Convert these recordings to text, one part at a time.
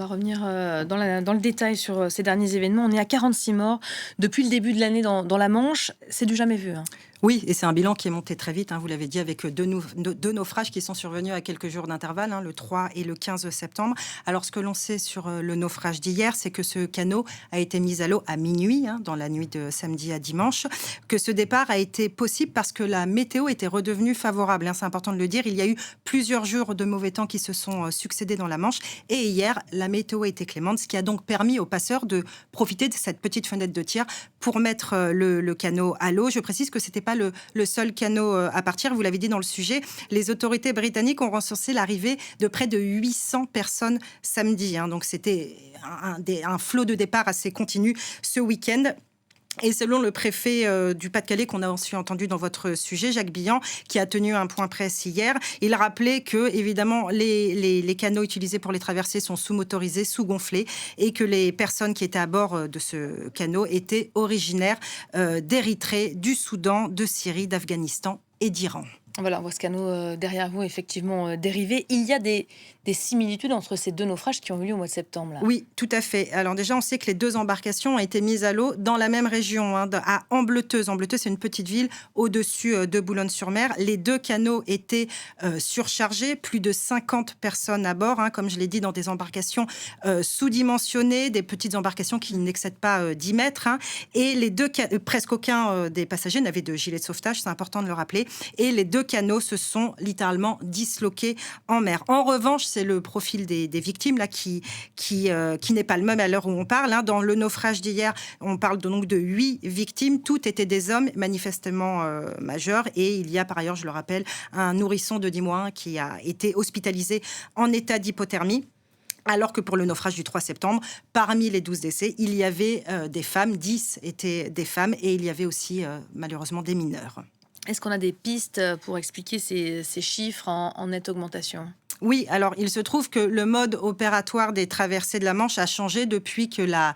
On va revenir dans le détail sur ces derniers événements. On est à 46 morts depuis le début de l'année dans la Manche. C'est du jamais vu, hein. Oui, et c'est un bilan qui est monté très vite, vous l'avez dit, avec deux naufrages qui sont survenus à quelques jours d'intervalle, le 3 et le 15 septembre. Alors, ce que l'on sait sur le naufrage d'hier, c'est que ce canot a été mis à l'eau à minuit, dans la nuit de samedi à dimanche, que ce départ a été possible parce que la météo était redevenue favorable. C'est important de le dire, il y a eu plusieurs jours de mauvais temps qui se sont succédés dans la Manche, et hier, la météo était clémente, ce qui a donc permis aux passeurs de profiter de cette petite fenêtre de tir pour mettre le canot à l'eau. Je précise que c'était pas le seul canot à partir. Vous l'avez dit dans le sujet, les autorités britanniques ont recensé l'arrivée de près de 800 personnes samedi. Donc c'était un flot de départ assez continu ce week-end. Et selon le préfet du Pas-de-Calais, qu'on a aussi entendu dans votre sujet, Jacques Billan, qui a tenu un point presse hier, il rappelait que, évidemment, les canaux utilisés pour les traversées sont sous-motorisés, sous-gonflés, et que les personnes qui étaient à bord de ce canot étaient originaires d'Érythrée, du Soudan, de Syrie, d'Afghanistan et d'Iran. Voilà, on voit ce canot derrière vous, effectivement, dérivé. Il y a des similitudes entre ces deux naufrages qui ont eu lieu au mois de septembre, là. Oui, tout à fait. Alors déjà, on sait que les deux embarcations ont été mises à l'eau dans la même région, à Ambleteuse. Ambleteuse, c'est une petite ville au-dessus de Boulogne-sur-Mer. Les deux canots étaient surchargés, plus de 50 personnes à bord, comme je l'ai dit, dans des embarcations sous-dimensionnées, des petites embarcations qui n'excèdent pas 10 mètres. Et les deux presque aucun des passagers n'avait de gilet de sauvetage, c'est important de le rappeler. Et les deux canots se sont littéralement disloqués en mer. En revanche, c'est le profil des victimes là qui n'est pas le même à l'heure où on parle. Dans le naufrage d'hier, on parle donc de 8 victimes. Toutes étaient des hommes manifestement majeurs. Et il y a par ailleurs, je le rappelle, un nourrisson de 10 mois qui a été hospitalisé en état d'hypothermie. Alors que pour le naufrage du 3 septembre, parmi les 12 décès, il y avait des femmes, 10 étaient des femmes, et il y avait aussi malheureusement des mineurs. Est-ce qu'on a des pistes pour expliquer ces chiffres en nette augmentation ? Oui, alors il se trouve que le mode opératoire des traversées de la Manche a changé depuis que la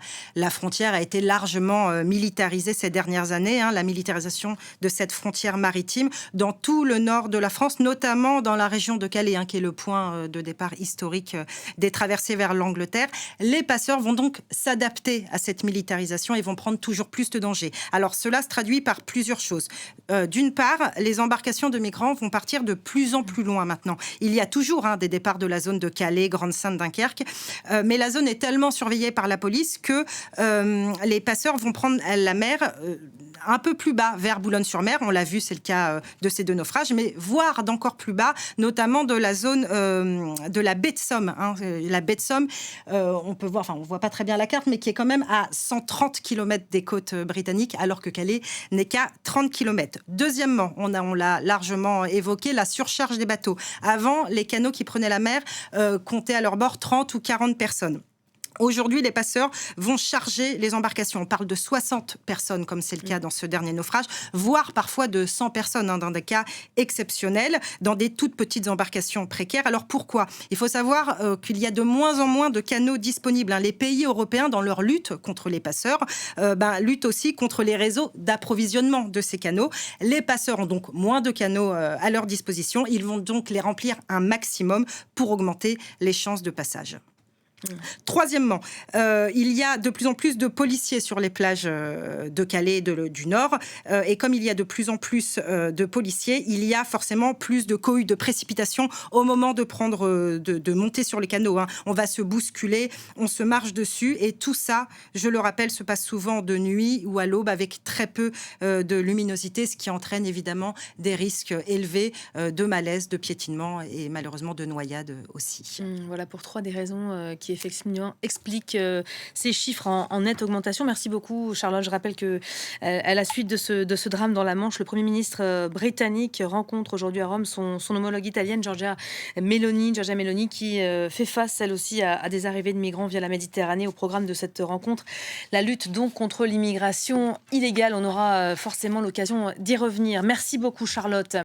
frontière a été largement militarisée ces dernières années. La militarisation de cette frontière maritime dans tout le nord de la France, notamment dans la région de Calais, qui est le point de départ historique des traversées vers l'Angleterre. Les passeurs vont donc s'adapter à cette militarisation et vont prendre toujours plus de dangers. Alors cela se traduit par plusieurs choses. D'une part, les embarcations de migrants vont partir de plus en plus loin maintenant. Il y a toujours des départs de la zone de Calais, Grande-Sainte, Dunkerque. Mais la zone est tellement surveillée par la police que les passeurs vont prendre la mer un peu plus bas, vers Boulogne-sur-Mer. On l'a vu, c'est le cas de ces deux naufrages, mais voire d'encore plus bas, notamment de la zone de la baie de Somme. La baie de Somme, on peut voir, on voit pas très bien la carte, mais qui est quand même à 130 km des côtes britanniques, alors que Calais n'est qu'à 30 km. Deuxièmement, on l'a largement évoqué, la surcharge des bateaux. Avant, les canots qui prenaient la mer comptaient à leur bord 30 ou 40 personnes. Aujourd'hui, les passeurs vont charger les embarcations. On parle de 60 personnes, comme c'est le cas dans ce dernier naufrage, voire parfois de 100 personnes, dans des cas exceptionnels, dans des toutes petites embarcations précaires. Alors pourquoi ? Il faut savoir qu'il y a de moins en moins de canaux disponibles. Les pays européens, dans leur lutte contre les passeurs, luttent aussi contre les réseaux d'approvisionnement de ces canaux. Les passeurs ont donc moins de canaux à leur disposition. Ils vont donc les remplir un maximum pour augmenter les chances de passage. Troisièmement, il y a de plus en plus de policiers sur les plages de Calais et du Nord. Et comme il y a de plus en plus de policiers, il y a forcément plus de cohues, de précipitations au moment de de monter sur les canaux. On va se bousculer, on se marche dessus. Et tout ça, je le rappelle, se passe souvent de nuit ou à l'aube avec très peu de luminosité, ce qui entraîne évidemment des risques élevés de malaise, de piétinement et malheureusement de noyade aussi. Voilà pour 3 des raisons qui effectivement explique ces chiffres en nette augmentation. Merci beaucoup, Charlotte. Je rappelle que à la suite de ce drame dans la Manche, le Premier ministre britannique rencontre aujourd'hui à Rome son homologue italienne, Giorgia Meloni, qui fait face, elle aussi, à des arrivées de migrants via la Méditerranée. Au programme de cette rencontre, la lutte donc contre l'immigration illégale. On aura forcément l'occasion d'y revenir. Merci beaucoup, Charlotte.